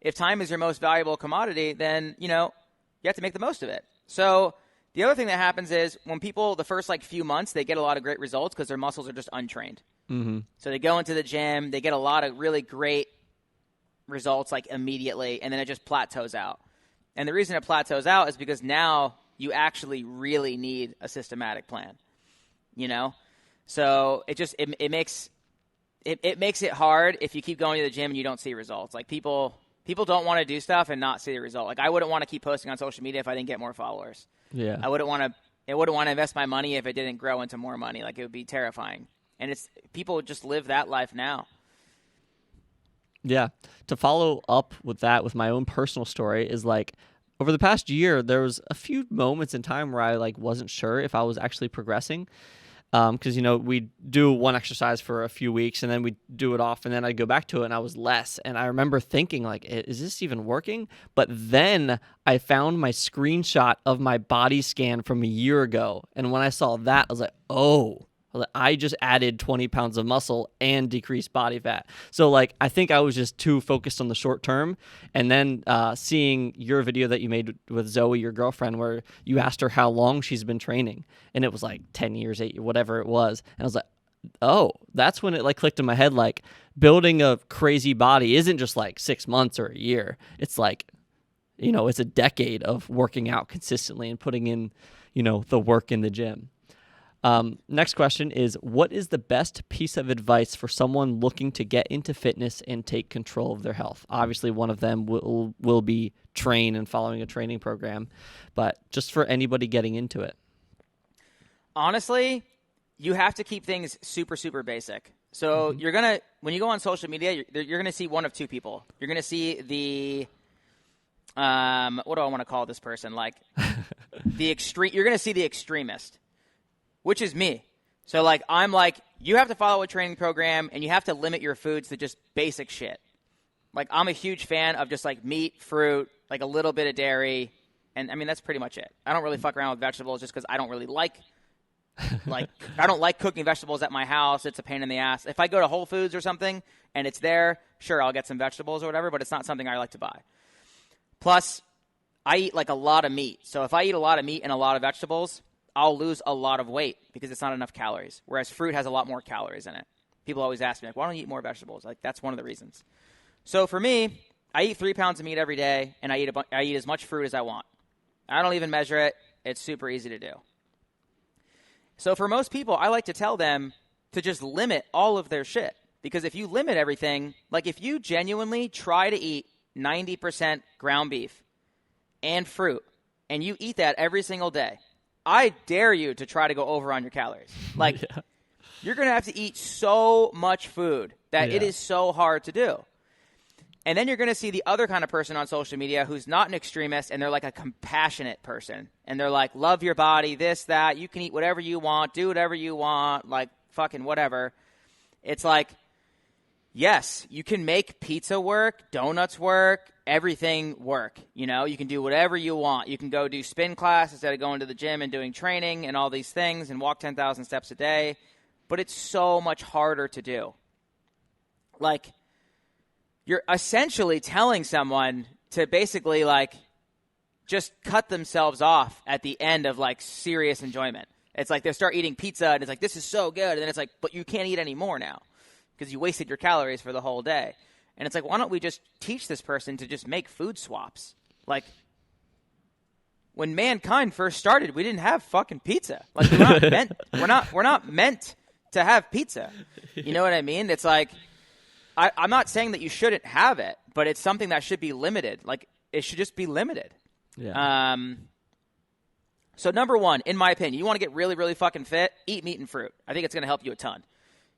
if time is your most valuable commodity, then, you have to make the most of it. So the other thing that happens is when people, the first few months, they get a lot of great results because their muscles are just untrained. Mm-hmm. So they go into the gym, they get a lot of really great results immediately, and then it just plateaus out. And the reason it plateaus out is because now you actually really need a systematic plan. So it makes it hard if you keep going to the gym and you don't see results. People don't want to do stuff and not see the result. I wouldn't want to keep posting on social media if I didn't get more followers. Yeah. I wouldn't want to invest my money if it didn't grow into more money. It would be terrifying. And people just live that life now. Yeah. To follow up with that, with my own personal story, is over the past year, there was a few moments in time where I wasn't sure if I was actually progressing. Because, we do one exercise for a few weeks and then we do it off and then I'd go back to it and I was less. And I remember thinking is this even working? But then I found my screenshot of my body scan from a year ago. And when I saw that, I was like, oh, I just added 20 pounds of muscle and decreased body fat. So I think I was just too focused on the short term. And then seeing your video that you made with Zoe, your girlfriend, where you asked her how long she's been training. And it was 10 years, 8 years, whatever it was. And I was like, oh, that's when it clicked in my head. Building a crazy body isn't just 6 months or a year. It's it's a decade of working out consistently and putting in, the work in the gym. Next question is, what is the best piece of advice for someone looking to get into fitness and take control of their health? Obviously, one of them will be train and following a training program, but just for anybody getting into it. Honestly, you have to keep things super, super basic. So when you go on social media, you're going to see one of two people. You're going to see the, what do I want to call this person? The extreme, you're going to see the extremist, which is me. So I'm you have to follow a training program and you have to limit your foods to just basic shit. Like, I'm a huge fan of just, like, meat, fruit, like a little bit of dairy. And, I mean, that's pretty much it. I don't really fuck around with vegetables just because I don't really like I don't like cooking vegetables at my house. It's a pain in the ass. If I go to Whole Foods or something and it's there, sure, I'll get some vegetables or whatever, but it's not something I like to buy. Plus, I eat, like, a lot of meat. So if I eat a lot of meat and a lot of vegetables, I'll lose a lot of weight because it's not enough calories, whereas fruit has a lot more calories in it. People always ask me, like, why don't you eat more vegetables? Like, that's one of the reasons. So for me, I eat 3 pounds of meat every day, and I eat as much fruit as I want. I don't even measure it. It's super easy to do. So for most people, I like to tell them to just limit all of their shit. Because if you limit everything, like if you genuinely try to eat 90% ground beef and fruit, and you eat that every single day, I dare you to try to go over on your calories. Like, you're going to have to eat so much food that it is so hard to do. And then you're going to see the other kind of person on social media who's not an extremist, and they're like a compassionate person. And they're like, love your body, this, that. You can eat whatever you want, do whatever you want, like fucking whatever. It's like, yes, you can make pizza work, donuts work, everything work. You know, you can do whatever you want. You can go do spin class instead of going to the gym and doing training and all these things and walk 10,000 steps a day. But it's so much harder to do. Like, you're essentially telling someone to basically, like, just cut themselves off at the end of, like, serious enjoyment. It's like they start eating pizza, and it's like, this is so good. And then it's like, but you can't eat any more now because you wasted your calories for the whole day. And it's like, why don't we just teach this person to just make food swaps? Like, when mankind first started, we didn't have fucking pizza. Like, we're not meant to have pizza. You know what I mean? It's like, I'm not saying that you shouldn't have it, but it's something that should be limited. Like, it should just be limited. Yeah. So number one, in my opinion, you want to get really, really fucking fit, eat meat and fruit. I think it's going to help you a ton.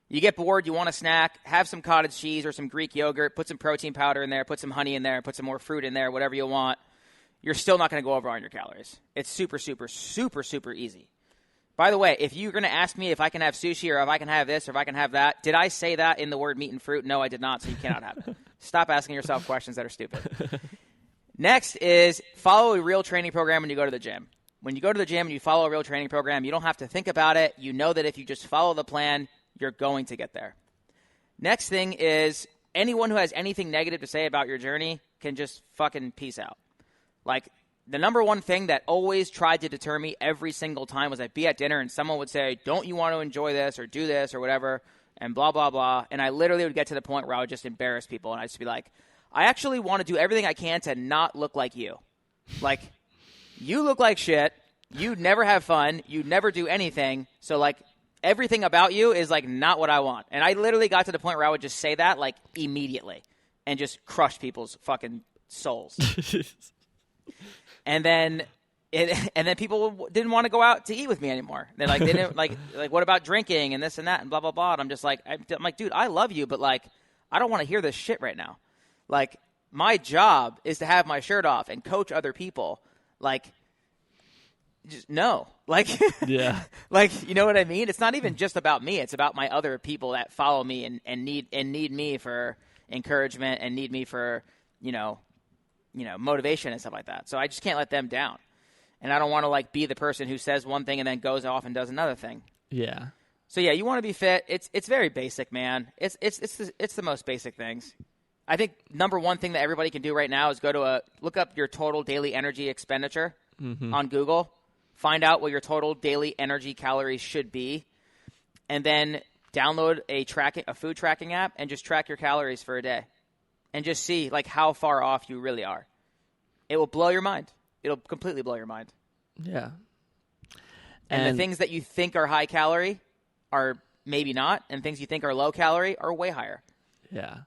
You get bored, you want a snack, have some cottage cheese or some Greek yogurt, put some protein powder in there, put some honey in there, put some more fruit in there, whatever you want. You're still not going to go over on your calories. It's super, super, super, super easy. By the way, if you're going to ask me if I can have sushi or if I can have this or if I can have that, did I say that in the word meat and fruit? No, I did not, so you cannot have it. Stop asking yourself questions that are stupid. Next is follow a real training program when you go to the gym. When you go to the gym and you follow a real training program, you don't have to think about it. You know that if you just follow the plan, you're going to get there. Next thing is anyone who has anything negative to say about your journey can just fucking peace out. Like, the number one thing that always tried to deter me every single time was I'd be at dinner and someone would say, don't you want to enjoy this or do this or whatever, and blah, blah, blah. And I literally would get to the point where I would just embarrass people, and I'd just be like, I actually want to do everything I can to not look like you. Like, you look like shit. You never have fun. You never do anything. So, like, everything about you is, like, not what I want. And I literally got to the point where I would just say that, like, immediately and just crush people's fucking souls. And then people didn't want to go out to eat with me anymore. They're like, they didn't like what about drinking and this and that and blah blah blah. And I'm just like, I'm like, dude, I love you, but like, I don't want to hear this shit right now. Like, my job is to have my shirt off and coach other people. Like, just no, like, Yeah. like, you know what I mean? It's not even just about me. It's about my other people that follow me and need me for encouragement and need me for, you know, motivation and stuff like that. So I just can't let them down. And I don't want to, like, be the person who says one thing and then goes off and does another thing. Yeah. So yeah, you want to be fit. It's very basic, man. It's the most basic things. I think number one thing that everybody can do right now is look up your total daily energy expenditure on Google. Find out what your total daily energy calories should be, and then download a food tracking app and just track your calories for a day. And just see, like, how far off you really are. It will blow your mind. It'll completely blow your mind. Yeah. And the things that you think are high calorie are maybe not, and things you think are low calorie are way higher. Yeah.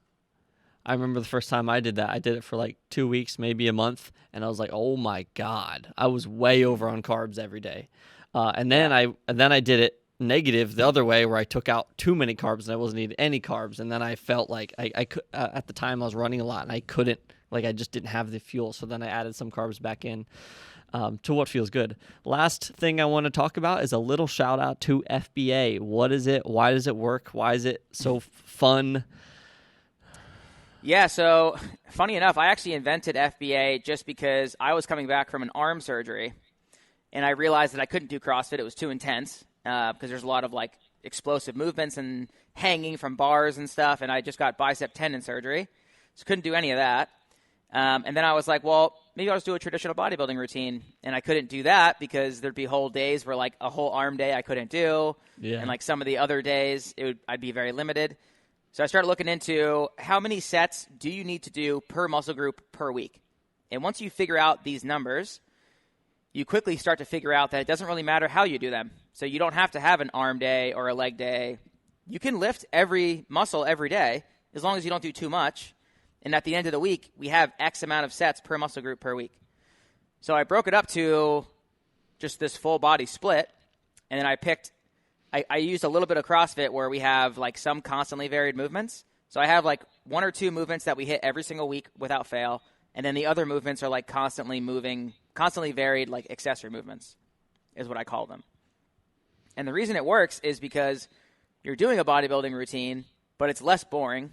I remember the first time I did that. I did it for like 2 weeks, maybe a month, and I was like, "Oh my God!" I was way over on carbs every day. And then I did it negative the other way, where I took out too many carbs and I wasn't eating any carbs, and then I felt like I could, at the time I was running a lot and I couldn't, like, I just didn't have the fuel. So then I added some carbs back in to what feels good. Last thing I want to talk about is a little shout out to FBA. What is it? Why does it work? Why is it so fun? Yeah, so funny enough, I actually invented FBA just because I was coming back from an arm surgery, and I realized that I couldn't do CrossFit. It was too intense because there's a lot of like explosive movements and hanging from bars and stuff, and I just got bicep tendon surgery, so couldn't do any of that. And then I was like, well, maybe I'll just do a traditional bodybuilding routine, and I couldn't do that because there'd be whole days where like a whole arm day I couldn't do, and like some of the other days I'd be very limited. So I started looking into how many sets do you need to do per muscle group per week. And once you figure out these numbers, you quickly start to figure out that it doesn't really matter how you do them. So you don't have to have an arm day or a leg day. You can lift every muscle every day as long as you don't do too much. And at the end of the week, we have X amount of sets per muscle group per week. So I broke it up to just this full body split, and then I used a little bit of CrossFit where we have like some constantly varied movements. So I have like 1 or 2 movements that we hit every single week without fail. And then the other movements are like constantly varied, like accessory movements is what I call them. And the reason it works is because you're doing a bodybuilding routine, but it's less boring.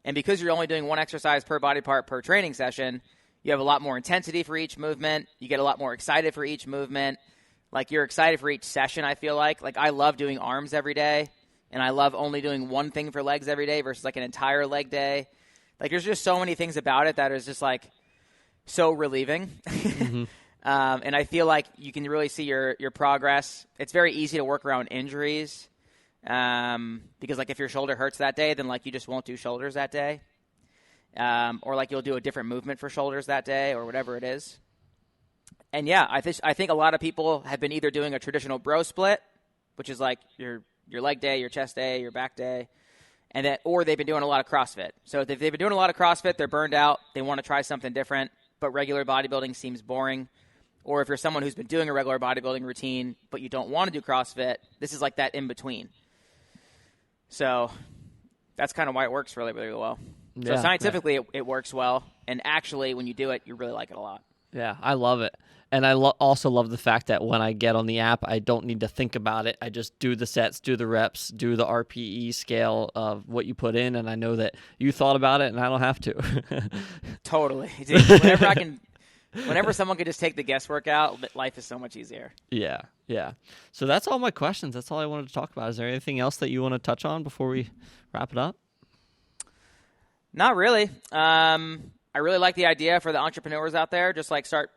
And because you're only doing one exercise per body part per training session, you have a lot more intensity for each movement. You get a lot more excited for each movement. Like, you're excited for each session, I feel like. Like, I love doing arms every day, and I love only doing one thing for legs every day versus, like, an entire leg day. Like, there's just so many things about it that is just, like, so relieving. Mm-hmm. And I feel like you can really see your progress. It's very easy to work around injuries because, like, if your shoulder hurts that day, then, like, you just won't do shoulders that day. Or, like, you'll do a different movement for shoulders that day or whatever it is. And yeah, I think a lot of people have been either doing a traditional bro split, which is like your leg day, your chest day, your back day, or they've been doing a lot of CrossFit. So if they've been doing a lot of CrossFit, they're burned out, they want to try something different, but regular bodybuilding seems boring. Or if you're someone who's been doing a regular bodybuilding routine, but you don't want to do CrossFit, this is like that in between. So that's kind of why it works really, really well. Yeah, so scientifically, it works well, and actually, when you do it, you really like it a lot. Yeah, I love it. And I also love the fact that when I get on the app, I don't need to think about it. I just do the sets, do the reps, do the RPE scale of what you put in, and I know that you thought about it, and I don't have to. Totally. Whenever someone can just take the guesswork out, life is so much easier. Yeah. So that's all my questions. That's all I wanted to talk about. Is there anything else that you want to touch on before we wrap it up? Not really. I really like the idea for the entrepreneurs out there. Just like start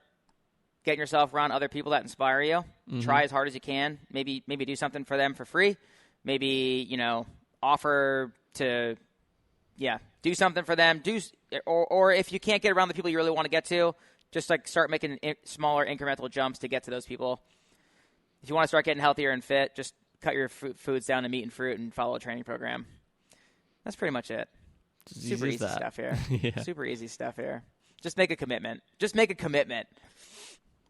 getting yourself around other people that inspire you. Mm-hmm. Try as hard as you can. Maybe do something for them for free. Maybe, offer to, do something for them. Or if you can't get around the people you really want to get to, just like start making smaller incremental jumps to get to those people. If you want to start getting healthier and fit, just cut your foods down to meat and fruit and follow a training program. That's pretty much it. Super easy stuff here. Yeah. Super easy stuff here. Just make a commitment.